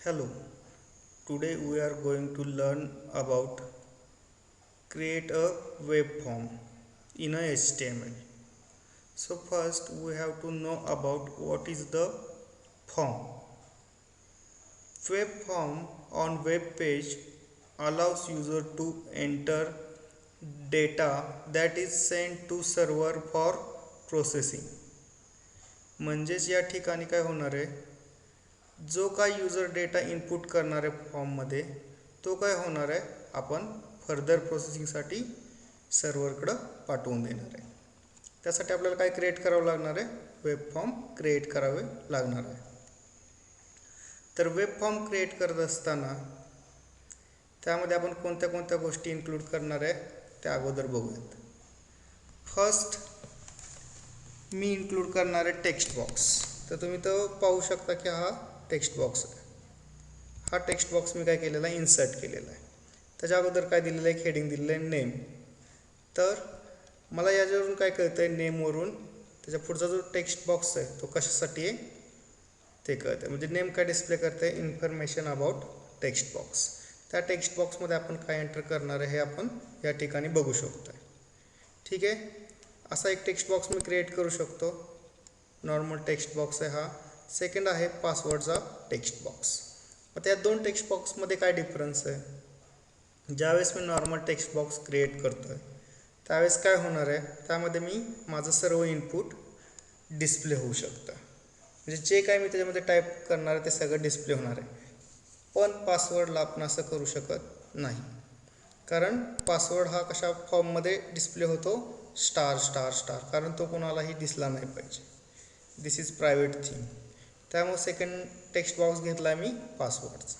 Hello, today we are going to learn about create a web form in a HTML. So first we have to know about what is the form. Web form on web page allows user to enter data that is sent to server for processing. म्हणजेच या ठिकाणी काय होणार आहे, जो काय user data input करणार आहे फॉर्ममध्ये तो काय होणार आहे, आपण फर्दर प्रोसेसिंगसाठी सर्व्हरकडं पाठवून देणार आहे. त्यासाठी आपल्याला काय क्रिएट करावं लागणार आहे, वेब फॉर्म क्रिएट करावे लागणार आहे. तर वेब फॉर्म क्रिएट करत असताना त्यामध्ये आपण कोणत्या कोणत्या गोष्टी इन्क्लूड करणार आहे त्या अगोदर बघूयात. फर्स्ट मी इन्क्लूड करणार आहे टेक्स्ट बॉक्स. तर तुम्ही तो पाहू शकता की हा टेक्स्ट बॉक्स आहे. हा टेक्स्ट बॉक्स मी काय केलेला आहे, इन्सर्ट केलेला आहे. त्याच्या अगोदर काय दिलेलं आहे, हेडिंग दिलेलं आहे नेम. तर मला याच्यावरून काय कळतं आहे, नेमवरून त्याच्या पुढचा जो टेक्स्ट बॉक्स आहे तो कशासाठी आहे ते कळतं आहे. म्हणजे नेम काय डिस्प्ले करते, इन्फॉर्मेशन अबाउट टेक्स्ट बॉक्स. त्या टेक्स्ट बॉक्समध्ये आपण काय एंटर करणार आहे हे आपण या ठिकाणी बघू शकतो आहे. ठीक आहे, असा एक टेक्स्ट बॉक्स मी क्रिएट करू शकतो. नॉर्मल टेक्स्ट बॉक्स आहे हा. सेकंड आहे पासवर्डचा टेक्स्ट बॉक्स. मग त्या दोन टेक्स्ट बॉक्समध्ये काय डिफरन्स आहे, ज्यावेळेस मी नॉर्मल टेक्स्ट बॉक्स क्रिएट करतो आहे त्यावेळेस काय होणार आहे, त्यामध्ये मी माझं सर्व इनपुट डिस्प्ले होऊ शकतं. म्हणजे जे काय मी त्याच्यामध्ये टाईप करणार आहे ते सगळं डिस्प्ले होणार आहे. पण पासवर्डला आपण असं करू शकत नाही, कारण पासवर्ड हा कशा फॉर्ममध्ये डिस्प्ले होतो, स्टार स्टार स्टार, कारण तो कोणालाही दिसला नाही पाहिजे. दिस इज प्रायव्हेट थिंग. त्यामुळे सेकंड टेक्स्ट बॉक्स घेतला आहे मी पासवर्डचा.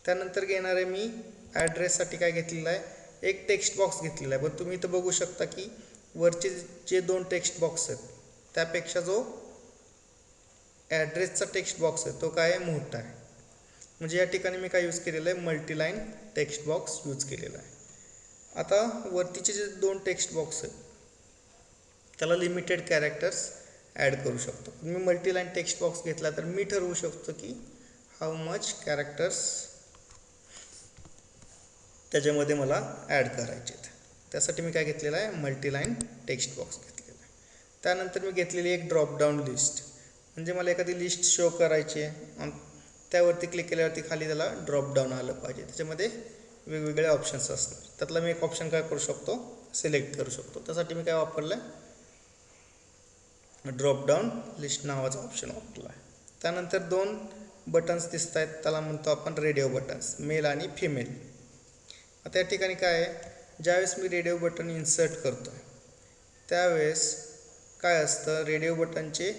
त्यानंतर घेणार आहे मी ॲड्रेससाठी काय घेतलेलं आहे, एक टेक्स्ट बॉक्स घेतलेला आहे. पण तुम्ही इथं बघू शकता की वरचे जे दोन टेक्स्ट बॉक्स आहेत त्यापेक्षा जो ॲड्रेसचा टेक्स्ट बॉक्स आहे तो काय आहे, मोठा आहे. म्हणजे या ठिकाणी मी काय यूज केलेलं आहे, मल्टीलाईन टेक्स्ट बॉक्स यूज केलेला आहे. आता वरतीचे जे दोन टेक्स्ट बॉक्स आहेत त्याला लिमिटेड कॅरेक्टर्स ॲड करू शकतो. मी मल्टीलाईन टेक्स्ट बॉक्स घेतला तर मी ठरवू शकतो की हाऊ मच कॅरेक्टर्स त्याच्यामध्ये मला ॲड करायचे आहेत. त्यासाठी मी काय घेतलेलं आहे, मल्टीलाईन टेक्स्ट बॉक्स घेतलेला आहे. त्यानंतर मी घेतलेली एक ड्रॉपडाऊन लिस्ट. म्हणजे मला एखादी लिस्ट शो करायची आहे, त्यावरती क्लिक केल्यावरती खाली त्याला ड्रॉपडाऊन आलं पाहिजे. त्याच्यामध्ये वेगवेगळे ऑप्शन्स असणार. त्यातला मी एक ऑप्शन काय करू शकतो, सिलेक्ट करू शकतो. त्यासाठी मी काय वापरलं आहे, ड्रॉपडाऊन लिस्ट नावाचा ऑप्शन वापरला आहे. त्यानंतर दोन बटन्स दिसत आहेत, त्याला म्हणतो आपण रेडिओ बटन्स, मेल आणि फिमेल. आता या ठिकाणी काय आहे, ज्यावेळेस मी रेडिओ बटन इन्सर्ट करतो आहे त्यावेळेस काय असतं, रेडिओ बटनचे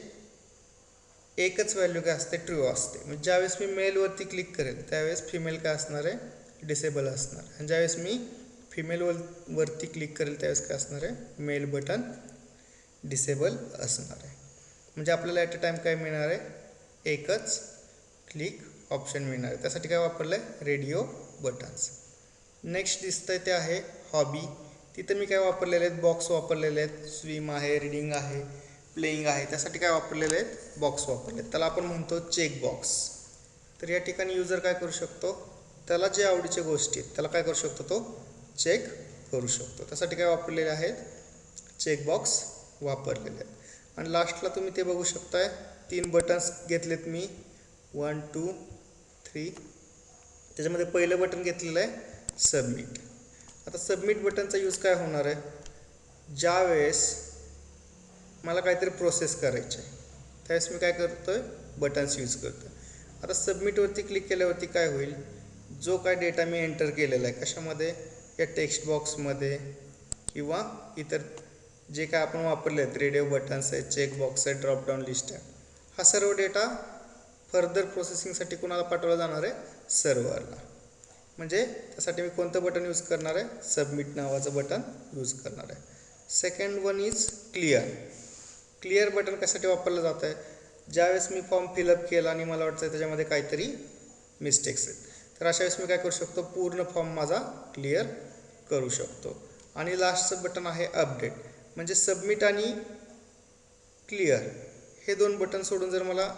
एकच व्हॅल्यू काय असते, ट्रू असते. म्हणजे ज्यावेळेस मी मेलवरती क्लिक करेल त्यावेळेस फिमेल काय असणार आहे, डिसेबल असणार. आणि ज्यावेळेस मी फिमेलवरती क्लिक करेल त्यावेळेस काय असणार आहे, मेल बटन डिसेबल असणार आहे. म्हणजे आपल्याला ॲट अ टाईम काय मिळणार आहे, एकच क्लिक ऑप्शन मिळणार आहे. त्यासाठी काय वापरलं आहे, रेडिओ बटन्स. नेक्स्ट दिसतं आहे ते आहे हॉबी. तिथं मी काय वापरलेले आहेत, बॉक्स वापरलेले आहेत. स्विम आहे, रीडिंग आहे, प्लेईंग आहे. त्यासाठी काय वापरलेले आहेत, बॉक्स वापरले आहेत. त्याला आपण म्हणतो चेक बॉक्स. तर या ठिकाणी यूजर काय करू शकतो, त्याला जे आवडीच्या गोष्टी आहेत त्याला काय करू शकतो, तो चेक करू शकतो. त्यासाठी काय वापरलेले आहेत, चेक बॉक्स वापरलेले आहेत. आणि लास्टला तुम्ही ते बघू शकताय, 3 बटन्स घेतलेत मी, 1 2 3. त्याच्यामध्ये पहिलं बटन घेतलेलं आहे सबमिट. आता सबमिट बटनचा यूज काय होणार आहे, ज्यावेळेस मला काहीतरी प्रोसेस करायची आहे त्यावेळेस मी काय करतो आहे, बटन्स यूज करतो. आता सबमिटवरती क्लिक केल्यावरती काय होईल, जो काय डेटा मी एंटर केलेला आहे कशामध्ये, या टेक्स्ट बॉक्समध्ये किंवा इतर जे काय आपण वापरले आहेत, रेडिओ बटन्स आहे, चेक बॉक्स आहे, ड्रॉपडाऊन लिस्ट आहे, हा सर्व डेटा फर्दर प्रोसेसिंगसाठी कोणाला पाठवला जाणार आहे, सर्व्हरला. म्हणजे त्यासाठी मी कोणतं बटन यूज करणार आहे, सबमिट नावाचं बटन यूज करणार आहे. Second one is clear. Clear button कशासाठी वापरलं जातं आहे, ज्यावेळेस मी फॉर्म फिलअप केला आणि मला वाटतं त्याच्यामध्ये काहीतरी मिस्टेक्स आहेत तर अशा वेळेस मी काय करू शकतो, पूर्ण फॉर्म माझा क्लिअर करू शकतो. आणि लास्टचं बटन आहे अपडेट. म्हणजे सबमिट आणि क्लिअर हे दोन बटन सोडून जर मला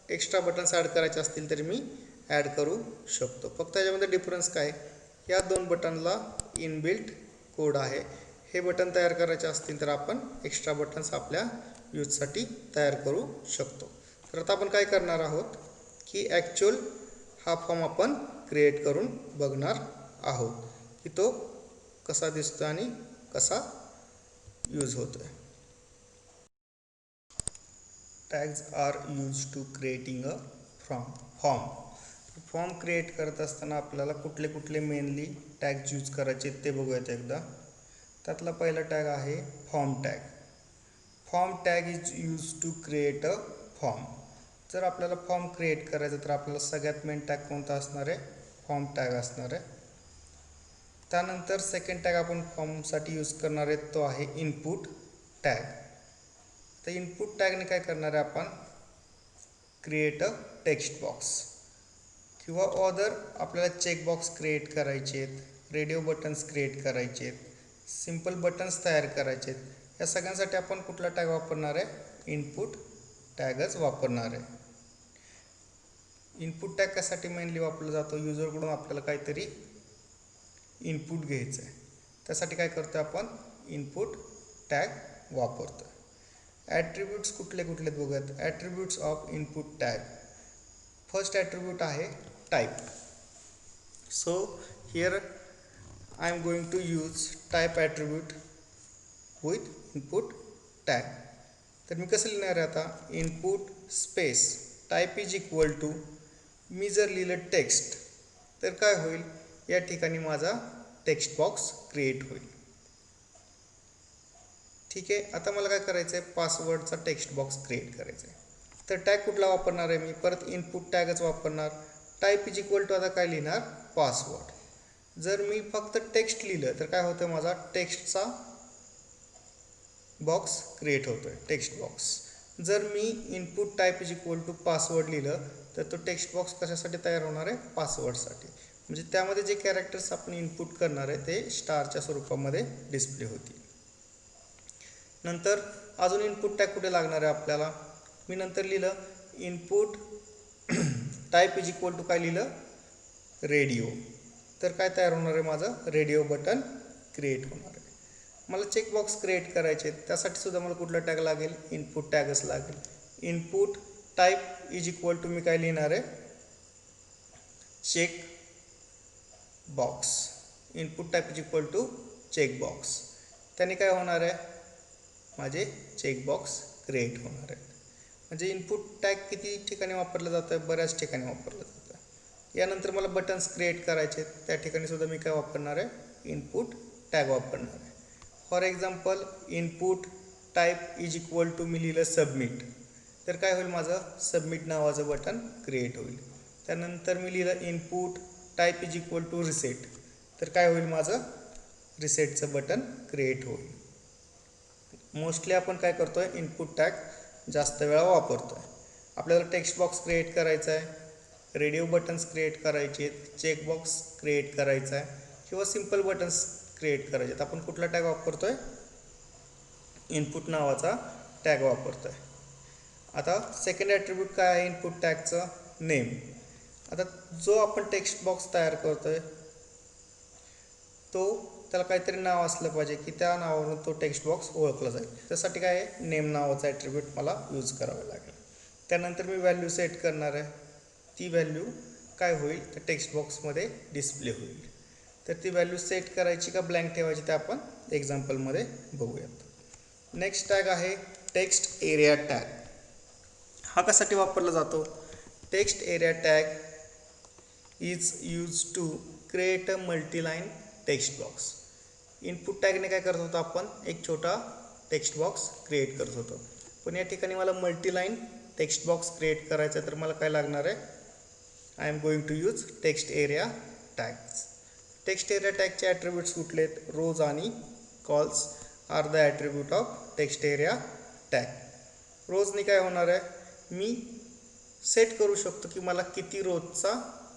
एक्स्ट्रा बटन्स ॲड करायचे असतील तरी मी ॲड करू शकतो. फक्त त्याच्यामध्ये डिफरन्स काय, या दोन बटनला इनबिल्ट कोड आहे. हे बटन तयार करायचे असतील तर आपण एक्स्ट्रा बटन्स आपल्या यूजसाठी तयार करू शकतो. तर आता आपण काय करणार आहोत की ॲक्च्युअल हा फॉर्म आपण क्रिएट करून बघणार आहोत की तो कसा दिसतो आणि कसा यूज होतो आहे. Tags are use to creating a form create करत असताना आपल्याला कुठले कुठले मेनली टॅग्स यूज करायचे ते बघूयात एकदा. त्यातला पहिला टॅग आहे form tag. Form tag is use to create a form. जर आपल्याला फॉर्म क्रिएट करायचा तर आपल्याला सगळ्यात मेन टॅग कोणता असणार आहे, फॉर्म टॅग असणार आहे. त्यानंतर सेकंड टॅग आपण फॉर्मसाठी यूज करणार आहे तो आहे इनपुट टॅग. तर इनपुट टॅगने काय करणार आहे आपण, क्रिएट अ टेक्स्ट बॉक्स किंवा ऑदर आपल्याला चेकबॉक्स क्रिएट करायचे आहेत, रेडिओ बटन्स क्रिएट करायचे आहेत, सिम्पल बटन्स तयार करायचे आहेत. या सगळ्यांसाठी आपण कुठला टॅग वापरणार आहे, इनपुट टॅगच वापरणार आहे. इनपुट टॅग कशासाठी मेनली वापरला जातो, युजरकडून आपल्याला काहीतरी इनपुट घ्यायचं आहे, त्यासाठी काय करतो आपण इनपुट टॅग वापरतो. ॲट्रिब्यूट्स कुठले कुठले बघूयात. Attributes of input tag. First attribute आहे type. So here I am going to use type attribute with input tag. तर मी कसं लिहिणार आहे आता, input space type is equal to, मी जर लिहिलं टेक्स्ट तर काय होईल, या ठिकाणी माझा टेक्स्ट बॉक्स क्रिएट होईल. ठीक आहे. आता मला काय करायचं आहे, पासवर्डचा टेक्स्ट बॉक्स क्रिएट करायचा आहे. तर टॅग कुठला वापरणार आहे मी, परत इनपुट टॅगच वापरणार. टाईप इज इक्वल टू आता काय लिहिणार, पासवर्ड. जर मी फक्त टेक्स्ट लिहिलं तर काय होतं, माझा टेक्स्टचा बॉक्स क्रिएट होतो आहे, टेक्स्ट बॉक्स. जर मी input type is equal to password लिहिलं तर तो टेक्स्ट बॉक्स कशासाठी तयार होणार आहे, पासवर्डसाठी. म्हणजे त्यामध्ये जे कॅरेक्टर्स आपण इनपुट करणार आहे ते स्टारच्या स्वरूपामध्ये डिस्प्ले होतील. नंतर अजून इनपुट टॅग कुठे लागणार आहे आपल्याला, मी नंतर लिहिलं input type is equal to काय लिहिलं, रेडिओ. तर काय तयार होणार आहे, माझं रेडिओ बटन क्रिएट होणार आहे. मला चेकबॉक्स क्रिएट करायचे आहेत, त्यासाठी सुद्धा मला कुठला टॅग लागेल, इनपुट टॅगच लागेल. Input type is equal to मी काय लिहिणार आहे, check box. Input type is equal to check box. त्याने काय होणार आहे, माझे चेकबॉक्स क्रिएट होणार आहेत. म्हणजे इनपुट टॅग किती ठिकाणी वापरलं जातं, बऱ्याच ठिकाणी वापरलं जातं. यानंतर मला बटन्स क्रिएट करायचे आहेत, त्या ठिकाणी सुद्धा मी काय वापरणार आहे, इनपुट टॅग वापरणार आहे. For example input type is equal to मी लिहिलं सबमिट, तर काय होईल, माझं सबमिट नावाचं बटन क्रिएट होईल. त्यानंतर मी लिहिलं input type is equal to reset, तर काय होईल, माझं रिसेटचं बटन क्रिएट होईल. मोस्टली आपण काय करतो आहे, इनपुट टॅग जास्त वेळा वापरतो आहे. आपल्याला टेक्स्ट बॉक्स क्रिएट करायचा आहे, रेडिओ बटन्स क्रिएट करायचे आहेत, चेकबॉक्स क्रिएट करायचा आहे किंवा सिम्पल बटन्स क्रिएट करायचे आहेत. आपण कुठला टॅग वापरतो आहे, इनपुट नावाचा टॅग वापरतो आहे. आता सेकंड ॲट्रिब्यूट काय आहे इनपुट टॅगचं, नेम. आता जो आपण टेक्स्ट बॉक्स तयार करतो आहे तो त्याला काहीतरी नाव असलं पाहिजे की त्या नावावरून तो टेक्स्ट बॉक्स ओळखला जाईल. त्यासाठी काय आहे, नेम नावाचा ॲट्रिब्यूट मला यूज करावा लागेल. त्यानंतर मी व्हॅल्यू सेट करणार आहे, ती व्हॅल्यू काय होईल, तर टेक्स्ट बॉक्समध्ये डिस्प्ले होईल. तर ती व्हॅल्यू सेट करायची का ब्लँक ठेवायची ते आपण एक्झाम्पलमध्ये बघूयात. नेक्स्ट टॅग आहे टेक्स्ट एरिया टॅग. हा कशासाठी वापरला जातो, text area tag is use to create a multiline text box. Input टॅगने काय करत होतो, आपण एक छोटा टेक्स्ट बॉक्स क्रिएट करत होतो. पण या ठिकाणी मला मल्टीलाईन टेक्स्ट बॉक्स क्रिएट करायचा आहे, तर मला काय लागणार आहे, I am going to use text area tags. Text area टॅगचे ॲट्रिब्यूट्स कुठले आहेत, रोज आणि cols are the attribute of text area tag. रोजनी काय होणार आहे, मी सेट करू शकतो की मला किती रोजचा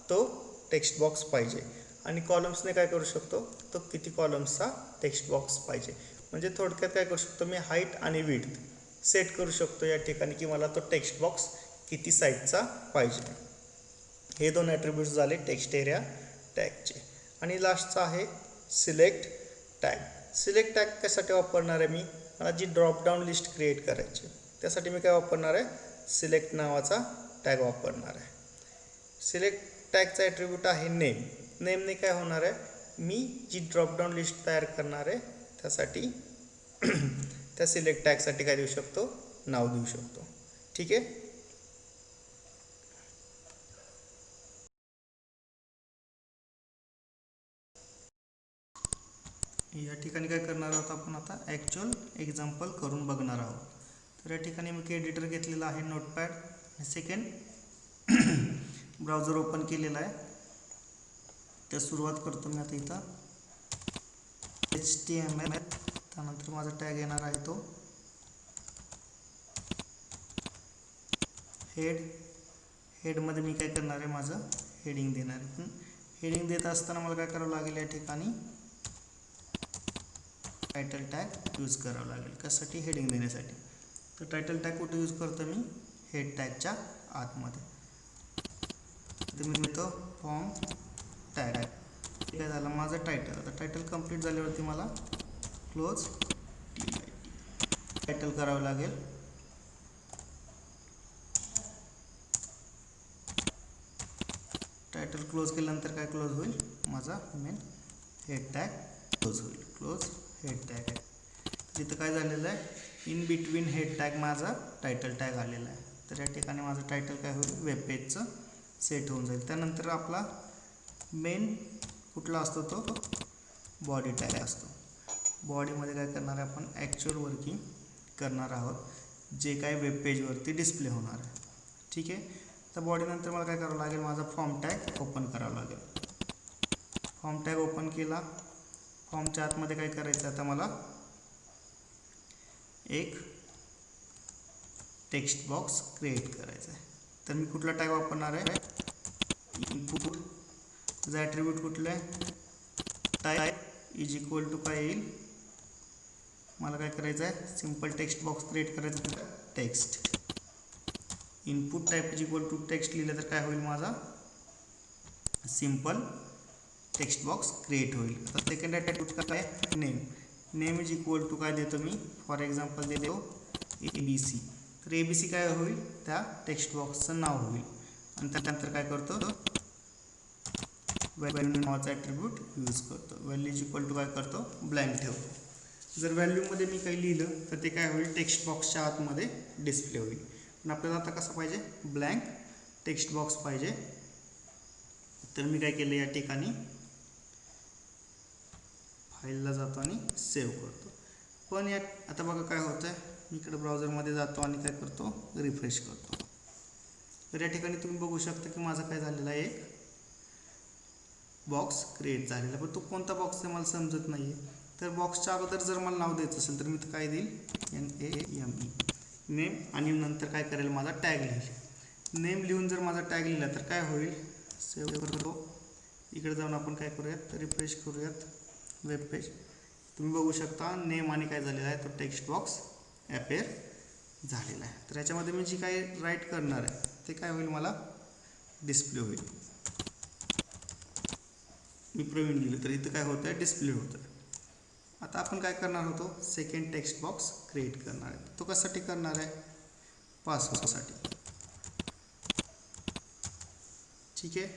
तो टेक्स्ट बॉक्स पाहिजे, आणि कॉलम्सने काय करू शकतो, तो किती कॉलम्सचा टेक्स्ट बॉक्स पाहिजे. म्हणजे थोडक्यात काय करू शकतो, मी हाईट आणि विड्थ सेट करू शकतो या ठिकाणी की मला तो टेक्स्ट बॉक्स किती साईजचा पाहिजे. हे दोन ॲट्रिब्यूट्स झाले टेक्स्ट एरिया टॅगचे. आणि लास्टचा आहे सिलेक्ट टॅग. सिलेक्ट टॅग कशासाठी वापरणार आहे मी, मला जी ड्रॉपडाऊन लिस्ट क्रिएट करायची त्यासाठी मी काय वापरणार आहे, सिलेक्ट नावाचा टॅग वापरणार आहे. सिलेक्ट टॅगचा ॲट्रिब्यूट आहे नेम. नेमने काय होणार आहे, मी जी ड्रॉपडाऊन लिस्ट तयार करणार आहे त्यासाठी त्या सिलेक्ट टॅगसाठी काय देऊ शकतो, नाव देऊ शकतो. ठीक आहे. या ठिकाणी काय करणार आहोत आपण आता ॲक्च्युअल एक्झाम्पल करून बघणार आहोत. तर या ठिकाणी मी एडिटर घेतलेला आहे नोटपॅड. सेकंड ब्राउझर ओपन केलेला आहे. त्या सुरुवात करतो मी आता इथं HTML. त्यानंतर माझा टॅग येणार आहे तो हेडमध्ये मी काय करणार आहे, माझं हेडिंग देणार आहे. हेडिंग देत असताना मला काय करावं लागेल, या ठिकाणी टायटल टॅग यूज करावं लागेल. कशासाठी, हेडिंग देण्यासाठी. तर टायटल टॅग कुठे यूज करतो मी, हेड टॅगच्या आतमध्ये. तर मी देतो फॉर्म टॅग. काय झालं माझं टायटल. आता टायटल कंप्लीट झाल्यावरती मला क्लोज टायटल करावं लागेल. टायटल क्लोज केल्यानंतर काय क्लोज होईल, माझा मेन हेड टॅग क्लोज होईल. Close head tag. तिथं काय झालेलं आहे, इन बिटवीन हेड टॅग माझा टायटल टॅग आलेला आहे. तर या ठिकाणी माझं टायटल काय होईल, वेब पेजचं सेट होऊन जाईल. त्यानंतर आपला मेन कुठला असतो, तो बॉडी टॅग असतो. बॉडीमध्ये काय करणार आहे आपण, ॲक्च्युअल वर्किंग करणार आहोत, जे काय वेब पेजवरती डिस्प्ले होणार आहे. ठीक आहे. तर बॉडीनंतर मला काय करावं लागेल, माझा फॉर्म टॅग ओपन करावा लागेल. फॉर्म टॅग ओपन केला. फॉर्मच्या आतमध्ये काय करायचं, आता मला एक टेक्स्ट बॉक्स क्रिएट करायचा आहे. तर मी कुठला टॅग वापरणार आहे, इनपुट. त्याचा ॲट्रिब्यूट कुठलं आहे, टाईप इज इक्वल टू काय येईल, मला काय करायचं आहे, सिम्पल टेक्स्ट बॉक्स क्रिएट करायचं आहे, text. Input type is equal to text लिहिलं तर काय होईल, माझा सिम्पल टेक्स्ट बॉक्स क्रिएट होईल. आता सेकंड ॲट्रिब्यूट काय आहे, name. Name is equal to काय देतो मी, फॉर एक्झाम्पल देतो ABC. तर ABC काय होईल, त्या टेक्स्ट बॉक्सचं नाव होईल. आणि त्यानंतर काय करतो, व्हॅल्यू नावाचा ॲट्रिब्यूट यूज करतो. व्हॅल्यू इज इक्वल टू काय करतो, ब्लँक ठेवतो. जर व्हॅल्यूमध्ये मी काही लिहिलं तर ते काय होईल, टेक्स्ट बॉक्सच्या आतमध्ये डिस्प्ले होईल. पण आपल्याला आता कसं पाहिजे, ब्लँक टेक्स्ट बॉक्स पाहिजे. तर मी काय केलं, या ठिकाणी फाईलला जातो आणि सेव्ह करतो. पण यात आता बघा काय होतं आहे, मी इकडे ब्राउझरमध्ये जातो आणि काय करतो, रिफ्रेश करतो. तर या ठिकाणी तुम्ही बघू शकता की माझा काय झालेला आहे, एक बॉक्स क्रिएट झालेला. पण तो कोणता बॉक्स आहे मला समजत नाही आहे. तर बॉक्सच्या अगोदर जर मला नाव द्यायचं असेल तर मी तर काय देईल, NAME, नेम. आणि नंतर काय करेल, माझा टॅग लिहिल. नेम लिहून जर माझा टॅग लिहिला तर काय होईल, सेव्ह करतो. इकडे जाऊन आपण काय करूयात, रिफ्रेश करूयात वेब पेज. तुम्ही बघू शकता नेम आणि काय झालेला आहे, तो टेक्स्ट बॉक्स ॲपेअर झालेला आहे. तर याच्यामध्ये मी जी काही राईट करणार आहे ते काय होईल, मला डिस्प्ले होईल. मी प्रवीण लिहिलं तर इथं काय होतं आहे, डिस्प्ले होतं आहे. आता आपण काय करणार होतो, सेकंड टेक्स्ट बॉक्स क्रिएट करणार आहे. तो कशासाठी करणार आहे, पासवर्डसाठी. ठीक आहे.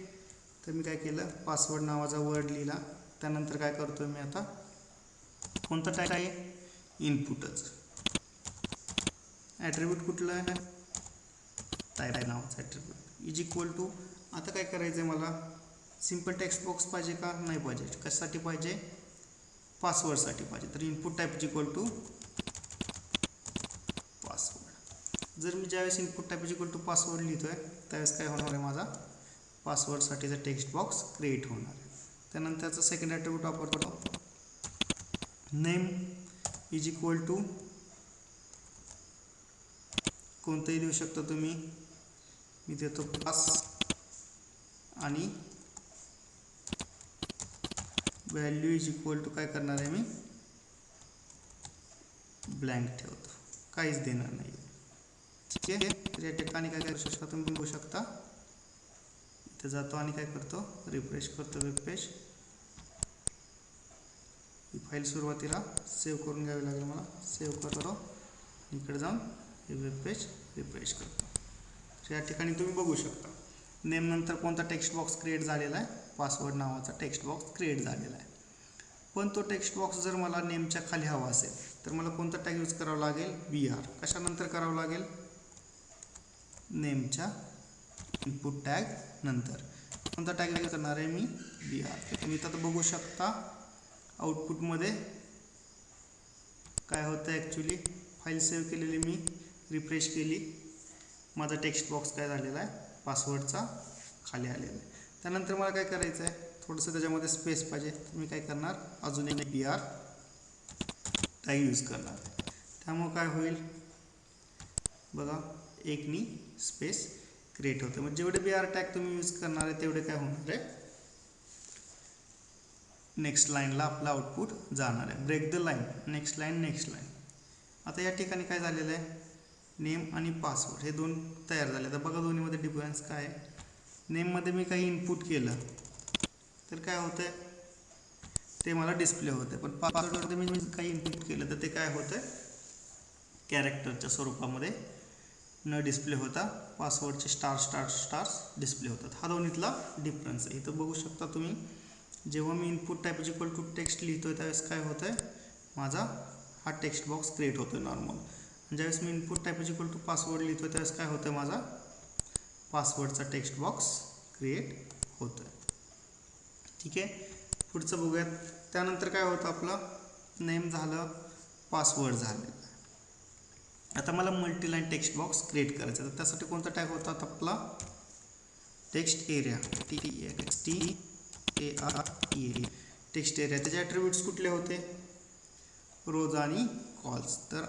तर मी काय केलं, पासवर्ड नावाचा वर्ड लिहिला. त्यानंतर काय करतो मी आता, कोणता टॅग आहे, इनपुटच. ॲट्रिब्यूट कुठलं आहे, टाईप नावाचा ॲट्रिब्यूट इज इक्वल टू. आता काय करायचं आहे, मला सिम्पल टेक्स्ट बॉक्स पाहिजे का, नाही पाहिजे. कशासाठी पाहिजे, पासवर्डसाठी पाहिजे. तर input type is equal to password. जर मी ज्यावेळेस input type is equal to password लिहितो आहे त्यावेळेस काय होणार आहे, माझा पासवर्डसाठीचा टेक्स्ट बॉक्स क्रिएट होणार आहे. त्यानंतर त्याचा सेकंड ॲट्रिब्यूट वापरतो, नेम इज इक्वल टू कोणतंही देऊ शकता तुम्ही. मी देतो पास. आणि व्हॅल्यू इज इक्वल टू काय करणार आहे, मी ब्लँक ठेवतो, काहीच देणार नाही. ठीक आहे. तर या ठिकाणी काय करू शकता, तुम्ही बघू शकता इथे जातो आणि काय करतो, रिफ्रेश करतो वेब पेज. ही फाईल सुरुवातीला सेव्ह करून घ्यावी लागेल मला. सेव्ह करतो, इकडे जाऊन हे वेब पेज रिफ्रेश करतो. तर या ठिकाणी तुम्ही बघू शकता नेम नंतर कोणता टेक्स्ट बॉक्स क्रिएट झालेला आहे, पासवर्ड नावाचा टेक्स्ट बॉक्स क्रिएट झालेला आहे. पण तो टेक्स्ट बॉक्स जर मला नेमच्या खाली हवा असेल तर मला कोणता टॅग यूज करावा लागेल, BR. कशानंतर करावं लागेल, नेमच्या इनपुट टॅग नंतर. कोणता टॅग यूज करणार आहे मी, BR. तुम्ही आता बघू शकता आउटपुटमध्ये काय होतं. ॲक्च्युली फाईल सेव्ह केलेली मी रिफ्रेश केली, माझा टेक्स्ट बॉक्स काय झालेला आहे, पासवर्डचा खाली आलेला आहे. त्यानंतर मला काय करायचं आहे, थोडंसं त्याच्यामध्ये स्पेस पाहिजे. मी काय करणार, अजून एक BR टॅग यूज करणार. त्यामुळं काय होईल बघा, एकनी स्पेस क्रिएट होते. म्हणजे जेवढे BR टॅग तुम्ही यूज करणार आहे तेवढे काय होणार आहे, नेक्स्ट लाईनला आपलं आउटपुट जाणार आहे. Break the line, next line, next line. आता या ठिकाणी काय झालेलं आहे, नेम आणि पासवर्ड हे दोन तयार झाले. तर बघा दोन्हीमध्ये डिफरन्स काय आहे. नेममध्ये मी काही इनपुट केलं तर काय होतं आहे, ते मला डिस्प्ले होतं. पण पासवर्डमध्ये मी काही इनपुट केलं तर ते काय होतं आहे, कॅरेक्टरच्या स्वरूपामध्ये न डिस्प्ले होता पासवर्डचे स्टार्स डिस्प्ले होतात. हा दोन्हीतला डिफरन्स आहे. इथं बघू शकता तुम्ही, जेव्हा मी input type equal to text लिहितो आहे त्यावेळेस काय होतं आहे, माझा हा टेक्स्ट बॉक्स क्रिएट होतो आहे नॉर्मल. आणि ज्यावेळेस मी input type equal to password लिहितो आहे त्यावेळेस काय होतं आहे, माझा पासवर्डचा टेक्स्ट बॉक्स क्रिएट होतो आहे. ठीक आहे, पुढचं बघूयात. त्यानंतर काय होतं, आपलं नेम झालं, पासवर्ड झालं. आता मला मल्टीलाईन टेक्स्ट बॉक्स क्रिएट करायचा. तर त्यासाठी कोणता टॅग होता आपला, text area, TEXT AREA, text area. त्याचे ॲट्रिब्यूट्स कुठले होते, रोज आणि कॉल्स. तर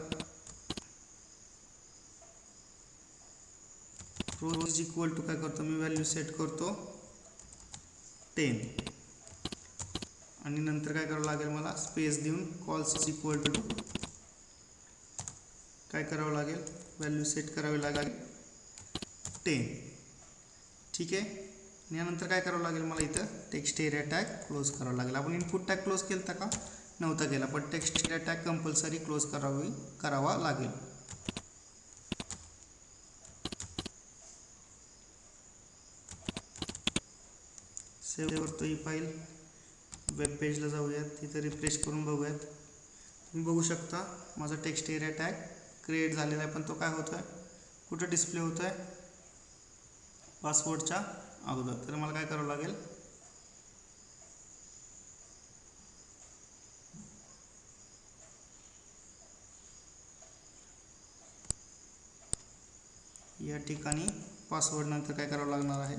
रोज इक्वल टू काय करतो मी, व्हॅल्यू सेट करतो 10 आणि नंतर काय करावं लागेल मला, स्पेस देऊन कॉल्स इक्वल टू काय करावं लागेल, व्हॅल्यू सेट करावी लागेल 10. ठीक आहे, आणि यानंतर काय करावं लागेल मला, इथं टेक्स्ट एरिया टॅग क्लोज करावं लागेल. आपण इनपुट टॅग क्लोज केला का, नव्हता केला, पण text area tag compulsory close करावा लागेल. सेव्ह करतो ही फाईल, वेब पेजला जाऊयात, तिथं रिफ्रेश करून बघूयात. तुम्ही बघू शकता माझा टेक्स्ट एरिया टॅग क्रिएट झालेला आहे, पण तो काय होतो आहे, कुठं डिस्प्ले होतो आहे, पासवर्डच्या अगोदर. तर मला काय करावं लागेल, या ठिकाणी पासवर्ड नंतर काय करावं लागणार आहे,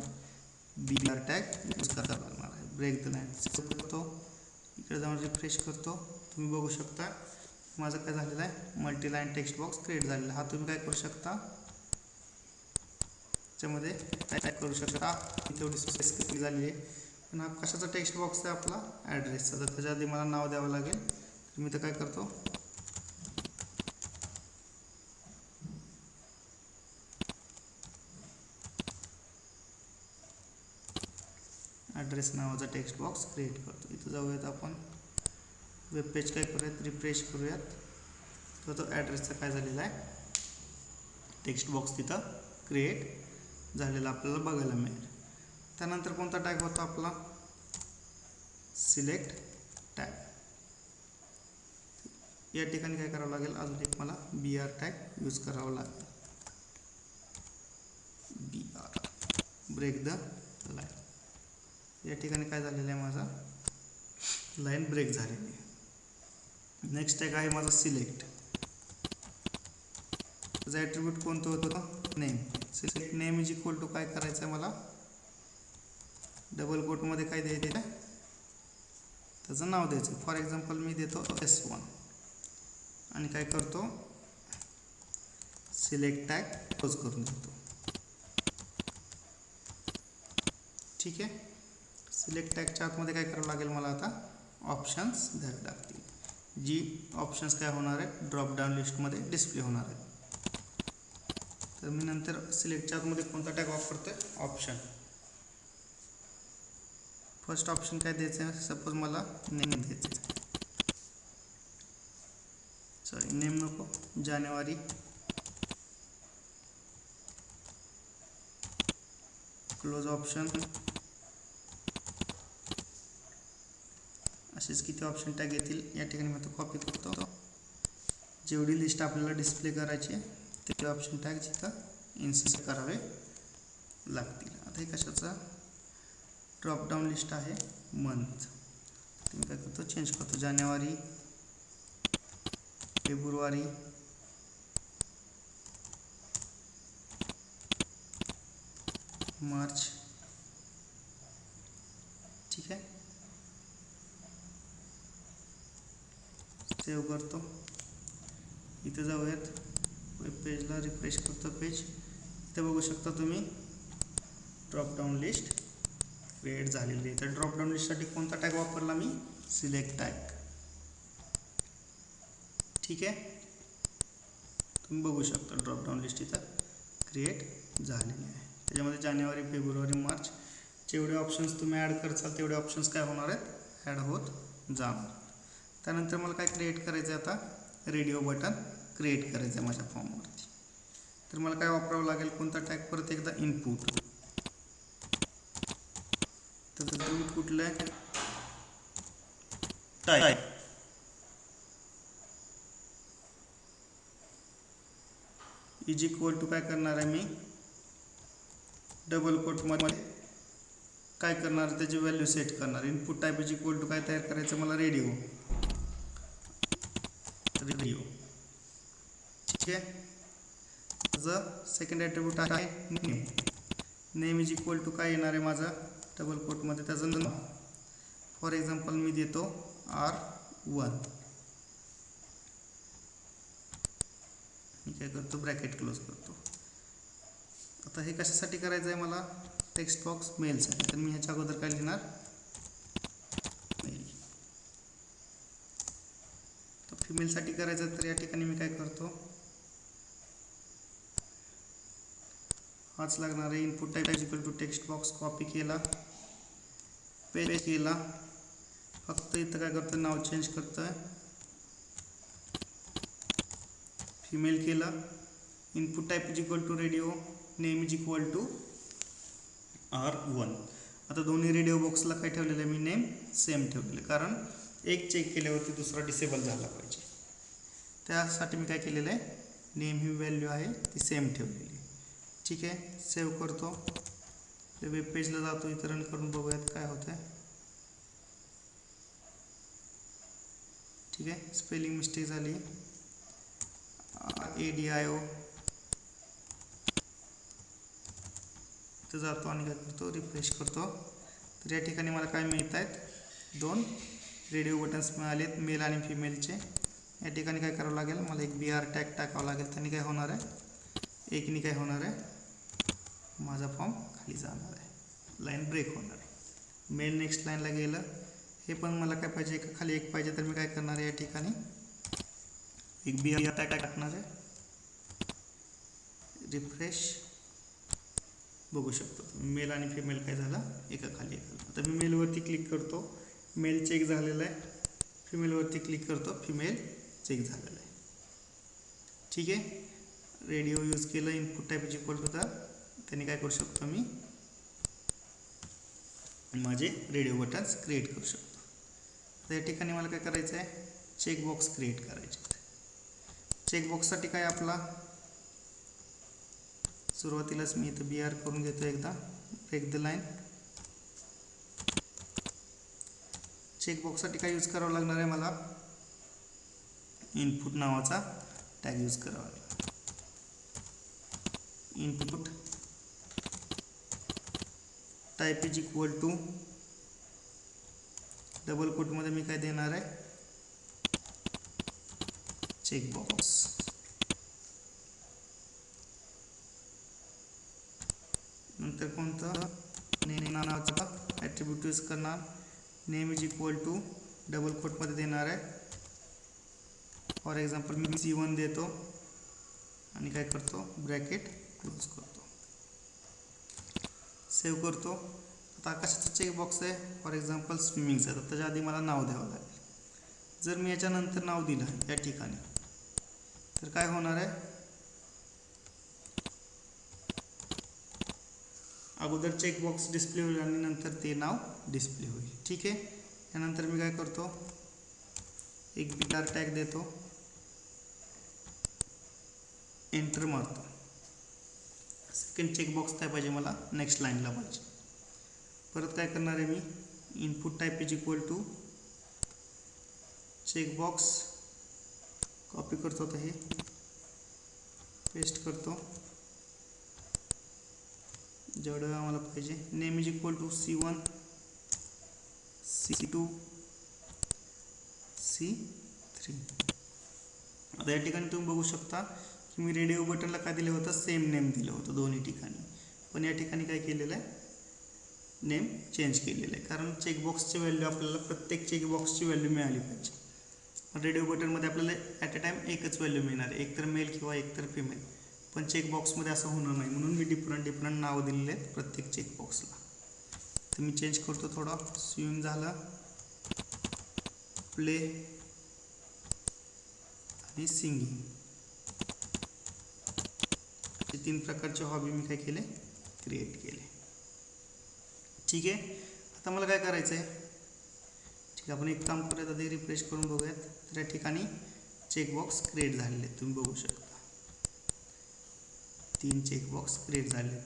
BR टॅग यूज करावा लागणार आहे. ब्रेक द लाईन करतो, इकडे जाऊन रिफ्रेश करतो. तुम्ही बघू शकता माझं काय झालेलं आहे, मल्टीलाईन टेक्स्ट बॉक्स क्रिएट झालेला. हा तुम्ही काय करू शकता, त्याच्यामध्ये टाईप करू शकता. तेवढी स्पेस क्लिक झालेली आहे. पण हा कशाचा टेक्स्ट बॉक्स आहे, आपला ॲड्रेसचा. तर त्याच्या आधी मला नाव द्यावं लागेल. तर मी तर काय करतो, ॲड्रेस नावाचा टेक्स्ट बॉक्स क्रिएट करतो. इथं जाऊयात आपण, वेब पेज काय करूयात, रिफ्रेश करूयात. तर तो ॲड्रेसचा काय झालेला आहे, टेक्स्ट बॉक्स तिथं क्रिएट झालेला आपल्याला बघायला मिळेल. त्यानंतर कोणता टॅग होता आपला, सिलेक्ट टॅग. या ठिकाणी काय करावं लागेल, अजून एक मला BR टॅग यूज करावा लागेल. BR break the line. या ठिकाणी काय झालेलं आहे, माझा लाईन ब्रेक झालेली आहे. नेक्स्ट टॅग आहे माझा सिलेक्ट. त्याचा ॲट्रिब्यूट कोणतं होतं, name. Select name is equal to काय करायचं आहे मला, डबल कोटमध्ये काय द्यायचं आहे, त्याचं नाव द्यायचं. फॉर एक्झाम्पल मी देतो S1 आणि काय करतो, सिलेक्ट टॅग क्लोज करून देतो. ठीक आहे, सिलेक्ट टॅगच्या आतमध्ये काय करावं लागेल मला, आता ऑप्शन्स द्यावे लागतील. जी ऑप्शन्स काय होणार आहेत, ड्रॉपडाऊन लिस्टमध्ये डिस्प्ले होणार आहेत. तर मी नंतर सिलेक्टच्या आतमध्ये कोणता टॅग वापरतो आहे, ऑप्शन. फर्स्ट ऑप्शन काय द्यायचं आहे, सपोज मला नेम द्यायचं आहे, सॉरी नेम नको, जानेवारी क्लोज ऑप्शन. असेच किती ऑप्शन टॅग येतील या ठिकाणी मी तो कॉपी करतो. जेवढी लिस्ट आपल्याला डिस्प्ले करायची ते ऑप्शन टॅग जिथं इन्सर्ट करावे लागतील. आता हे कशाचा ड्रॉपडाऊन लिस्ट आहे, मंथ. मी काय करतो, चेंज करतो, जानेवारी, फेब्रुवारी, मार्च. ठीक आहे, सेव्ह करतो. इथे जाऊयात वेब पेजला, रिफ्रेश करतो पेज. इथे बघू शकता तुम्ही ड्रॉपडाऊन लिस्ट क्रिएट झालेली आहे. तर ड्रॉपडाऊन लिस्टसाठी कोणता टॅग वापरला मी, सिलेक्ट टॅग. ठीक आहे, तुम्ही बघू शकता ड्रॉपडाऊन लिस्ट इथं क्रिएट झालेली आहे. त्याच्यामध्ये जानेवारी, फेब्रुवारी, मार्च जेवढे ऑप्शन्स तुम्ही ॲड करसाल तेवढे ऑप्शन्स काय होणार आहेत, ॲड होत जाणार. त्यानंतर मला काय क्रिएट करायचं आहे, आता रेडिओ बटन क्रिएट करायचं आहे माझ्या फॉर्मवरती. तर मला काय वापरावं लागेल, कोणता टॅग, परत एकदा इनपुट. तर तुम्ही कुठलं टाईप, इज इक्वल टू काय करणार आहे मी, डबल कोटमध्ये काय करणार, त्याची व्हॅल्यू सेट करणार. Input type is equal to काय तयार करायचं मला, रेडिओ. ठीक आहे, त्याचं सेकंड ॲट्रिब्यूट आहे name. Name is equal to काय येणार आहे माझा, डबल कोटमध्ये त्याचं नाव. फॉर एक्झाम्पल मी देतो R1. मी काय करतो, ब्रॅकेट क्लोज करतो. आता हे कशासाठी करायचं आहे मला, टेक्स्ट बॉक्स मेलसाठी. तर मी ह्याच्या अगोदर काय लिहिणार, मेल. तर फिमेलसाठी करायचं, तर या ठिकाणी मी काय करतो, हाच लागणार आहे. Input type equal to text box copy केला, पेस्ट केला. फक्त इथं काय करतो, नाव चेंज करतोय, फिमेल केला. Input type is equal to radio, name is equal to R1. आता दोन्ही रेडिओ बॉक्सला काय ठेवलेलं आहे मी, नेम सेम ठेवलेलं आहे, कारण एक चेक केल्यावरती दुसरा डिसेबल झाला पाहिजे. त्यासाठी मी काय केलेलं आहे, नेम ही व्हॅल्यू आहे ती सेम ठेवलेली. ठीक आहे, सेव्ह करतो. वेब पेजला जातो, इथं रन करून बघूयात काय होतं आहे. ठीक आहे, स्पेलिंग मिस्टेक झाली, ADIO. इथं जातो आणि काय करतो, रिफ्रेश करतो. तर या ठिकाणी मला काय मिळत आहेत, 2 रेडिओ बटन्स मिळालेत, मेल आणि फिमेलचे. या ठिकाणी काय करावं लागेल, मला एक BR टॅग टाकावं लागेल. त्यांनी काय होणार आहे, एकनी काय होणार आहे, माझा फॉर्म खाली जाणार आहे, लाईन ब्रेक होणार आहे. मेल नेक्स्ट लाईनला गेलं, हे पण मला काय पाहिजे, एका खाली एक पाहिजे. तर मी काय करणार आहे, या ठिकाणी एक BR टॅग टाकणार आहे, रिफ्रेश. बघू शकतो मेल आणि फिमेल काय झालं, एका खाली एक. आता मी मेलवरती क्लिक करतो, मेल चेक झालेलं आहे. फिमेलवरती क्लिक करतो, फिमेल चेक झालेलं आहे. ठीक आहे, रेडिओ यूज केलं, input type is equal to तर त्यांनी काय करू शकतो, मी माझे रेडिओ बटन्स क्रिएट करू शकतो. तर या ठिकाणी मला काय करायचं आहे, चेकबॉक्स क्रिएट करायचे. चेकबॉक्ससाठी काय आपला, सुरुवातीलाच मी इथं BR करून घेतो, एकदा ब्रेक द लाईन. चेकबॉक्ससाठी काय यूज करावं लागणार आहे मला, इनपुट नावाचा टॅग यूज करावा लागेल. Input type is equal to, double कोटमध्ये मी काय देणार आहे, चेकबॉक्स. नंतर कोणतं, नेम नावाचा ॲट्रिब्यूट यूज करणार. Name is equal to double कोटमध्ये देणार आहे. फॉर एक्झाम्पल मी C1 देतो आणि काय करतो, ब्रॅकेट क्लोज करतो, सेव्ह करतो. आता कशाचा चेकबॉक्स आहे, फॉर एक्झाम्पल स्विमिंगचा, तर त्याच्या आधी मला नाव द्यावं लागेल. जर मी याच्यानंतर नाव दिलं या ठिकाणी तर काय होणार आहे, अगोदर चेकबॉक्स डिस्प्ले होईल आणि नंतर ते नाव डिस्प्ले होईल. ठीक आहे. यानंतर मी काय करतो, एक बिटार टॅग देतो, एंटर मारतो. सेकंड चेकबॉक्स काय पाहिजे मला, नेक्स्ट लाईनला पाहिजे. परत काय करणार आहे मी, input type is equal to checkbox, copy करतो, आता हे पेस्ट करतो जेवढं आम्हाला पाहिजे. Name is equal to C1 C2 C3. आता या ठिकाणी तुम्ही बघू शकता की मी रेडिओ बटनला काय दिलं होतं, सेम नेम दिलं होतं दोन्ही ठिकाणी, पण या ठिकाणी काय केलेलं आहे, नेम चेंज केलेलं आहे. कारण चेकबॉक्सची व्हॅल्यू आपल्याला प्रत्येक चेकबॉक्सची व्हॅल्यू मिळाली पाहिजे. रेडिओ बटनमध्ये आपल्याला ॲट अ टाईम एकच व्हॅल्यू मिळणार आहे, एकतर मेल किंवा एकतर फिमेल, पण चेकबॉक्समध्ये असं होणार नाही, म्हणून मी डिफरंट नाव दिलेले आहेत प्रत्येक चेकबॉक्सला. तर मी चेंज करतो थोडा, स्विमिंग झालं, प्ले आणि सिंगिंग, हे 3 प्रकारचे हॉबी मी काय केले, क्रिएट केले. ठीक आहे. आता मला काय करायचं आहे, ठीक आहे, आपण एक काम करूयात, आधी रिफ्रेश करून बघूयात. तर या ठिकाणी चेकबॉक्स क्रिएट झालेले आहेत, तुम्ही बघू शकता 3 चेकबॉक्स क्रिएट झाले.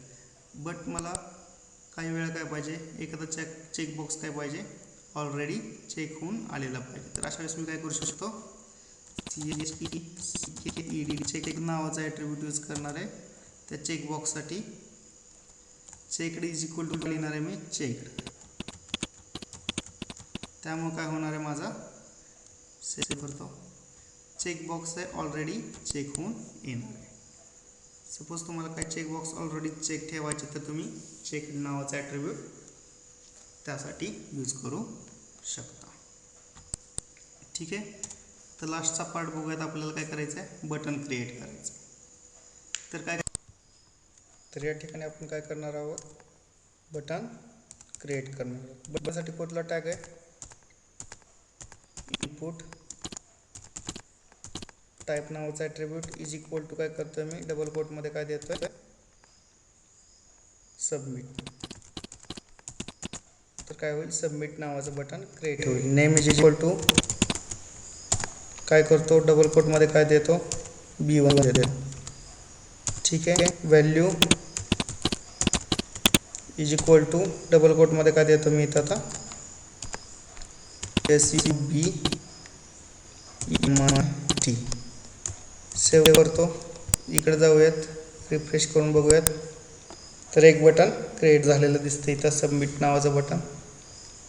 बट मला काही वेळा काय पाहिजे, एखादा चेकबॉक्स काय पाहिजे, ऑलरेडी चेक होऊन आलेला पाहिजे. तर अशा वेळेस मी काय करू शकतो, चेक नावाचा ॲट्रिब्यूट यूज करणार आहे. त्या चेकबॉक्ससाठी चेकड इज इक्वल टू लिहिणार आहे मी चेकड. त्यामुळे काय होणार आहे, माझा सेव्ह करतो, चेकबॉक्स आहे ऑलरेडी चेक होऊन येणार आहे. सपोज तुम्हाला काय चेकबॉक्स ऑलरेडी चेक ठेवायचे तर तुम्ही चेक नावाचा ॲट्रिब्यूट त्यासाठी यूज करू शकता. ठीक आहे. तर लास्टचा पार्ट बघूयात, आपल्याला काय करायचं आहे, बटन क्रिएट करायचं. तर या ठिकाणी आपण काय करणार आहोत, बटन क्रिएट करणार आहोत. बटनसाठी कोणता टॅग आहे, इनपुट टाईप नावाचा ॲट्रिब्यूट इज इक्वल टू काय करतोय मी, डबल कोटमध्ये काय देतोय, सबमिट. तर काय होईल, सबमिट नावाचं बटन क्रिएट होईल. नेम इज इक्वल टू काय करतो, डबल कोटमध्ये काय देतो, B1 देतो. ठीक आहे. Value is equal to double कोटमध्ये काय देतो मी इथं, आता SCB MIT. सेव्ह करतो. इकडे जाऊयात, रिफ्रेश करून बघूयात. तर एक बटन क्रिएट झालेलं दिसतं इथं, सबमिट नावाचं बटन.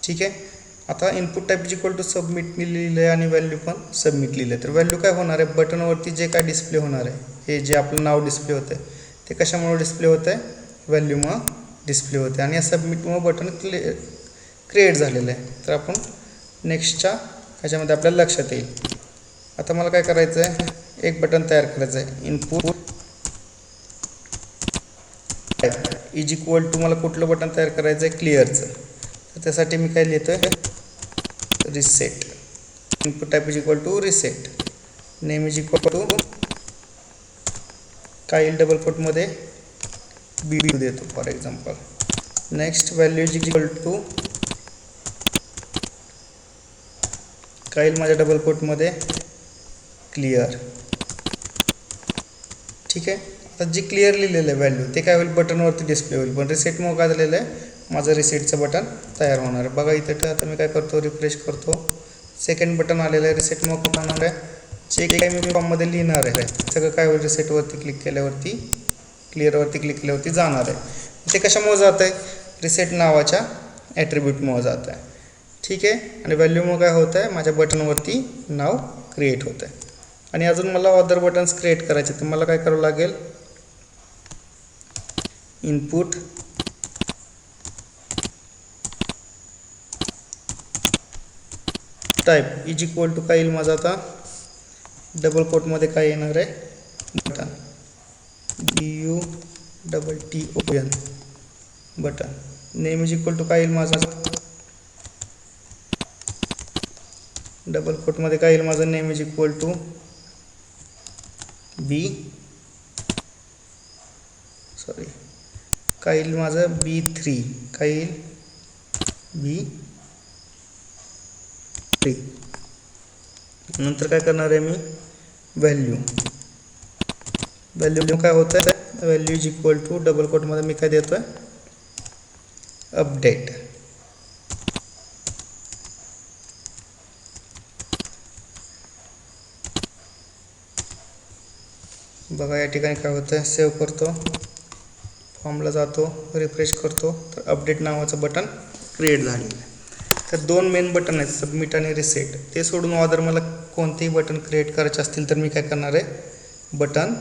ठीक आहे. आता input type is equal to submit लिहिलं आहे आणि व्हॅल्यू पण सबमिट लिहिलं आहे. तर व्हॅल्यू काय होणार आहे, बटनवरती जे काय डिस्प्ले होणार आहे, हे जे आपलं नाव डिस्प्ले होतं आहे ते कशामुळे डिस्प्ले होतं आहे, व्हॅल्यूमुळं डिस्प्ले होते. आणि या सबमिटमुळं बटन क्रिएट झालेलं आहे. तर आपण नेक्स्टच्या ह्याच्यामध्ये आपल्याला लक्षात येईल. आता मला काय करायचं आहे, एक बटन तयार करायचं आहे, input type is equal to मला कुठलं बटन तयार करायचं आहे, क्लिअरचं. तर त्यासाठी मी काय लिहितो आहे, reset. Input type is equal to reset. Name is equal to काही डबल कोटमध्ये B2 देतो for example. Next value is equal to काही माझ्या डबल कोटमध्ये क्लिअर. ठीक आहे. आता जी क्लिअर लिहिलेलं आहे व्हॅल्यू ते काय होईल, बटनवरती डिस्प्ले होईल. पण रिसेटमुळे काय झालेलं आहे, माझं रिसेटचं बटन तयार होणार आहे. बघा इथं आता मी काय करतो, रिफ्रेश करतो, सेकंड बटन आलेलं आहे. रिसेटमुळे काय होणार आहे, जे काही मी फॉर्ममध्ये लिहिणार आहे सगळं काय होईल, रिसेटवरती क्लिक केल्यावरती, क्लिअरवरती क्लिक केल्यावरती जाणार आहे. ते कशामुळे जात आहे, रिसेट नावाच्या ॲट्रिब्यूटमुळे जात आहे. ठीक आहे. आणि व्हॅल्यूमुळे काय होतं आहे, माझ्या बटनवरती नाव क्रिएट होतं आहे. आणि अजून मला अदर बटन्स क्रिएट करायचे, तर मला काय करावं लागेल, input type is equal to काय येईल माझा, आता डबल कोटमध्ये काय येणार आहे, button BUTTON button. Name is equal to काय येईल माझा, डबल कोटमध्ये काय येईल माझं, name is equal to B, sorry काय येईल माझं B3, काय येईल B3. नंतर काय करणार आहे मी, व्हॅल्यू काय होतं आहे, value is equal to double कोटमध्ये मी काय देतो आहे, अपडेट. बघा या ठिकाणी काय होतं आहे, सेव्ह करतो, फॉर्मला जातो, रिफ्रेश करतो, तर अपडेट नावाचं बटन क्रिएट झालेलं आहे. तर दोन मेन बटन आहेत, सबमिट आणि रिसेट. ते सोडून अदर मला कोणतेही बटन क्रिएट करायचे असतील तर मी काय करणार आहे, button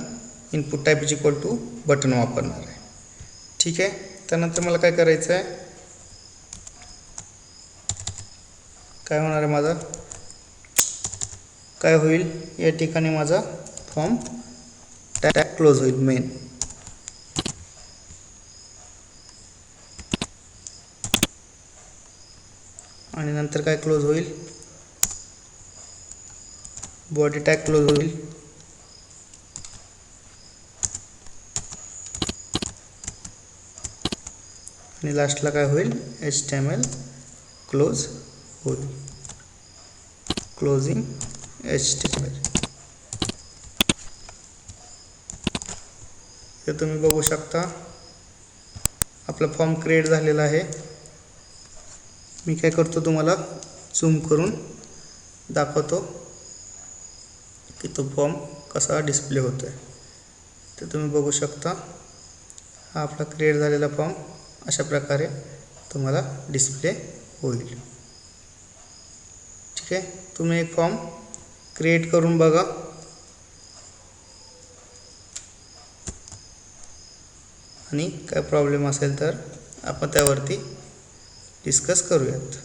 input type is equal to button वापरणार आहे. ठीक आहे. त्यानंतर मला काय करायचं आहे, काय होणार आहे माझा, काय होईल या ठिकाणी माझा फॉर्म टॅग क्लोज होईल मेन. आणि नंतर काय क्लोज होईल, बॉडी टॅग क्लोज होईल. आणि लास्टला काय होईल, HTML क्लोज होईल, क्लोजिंग HTML. हे तुम्ही बघू शकता आपला फॉर्म क्रिएट झालेला आहे. मी काय करतो, तुम्हाला झूम करून दाखवतो की तो फॉर्म कसा डिस्प्ले होतो आहे. ते तुम्ही बघू शकता, हा आपला क्रिएट झालेला फॉर्म अशा प्रकारे तुम्हाला डिस्प्ले होईल. ठीक आहे. तुम्ही एक फॉर्म क्रिएट करून बघा आणि काय प्रॉब्लेम असेल तर आपण त्यावरती डिस्कस करूयात.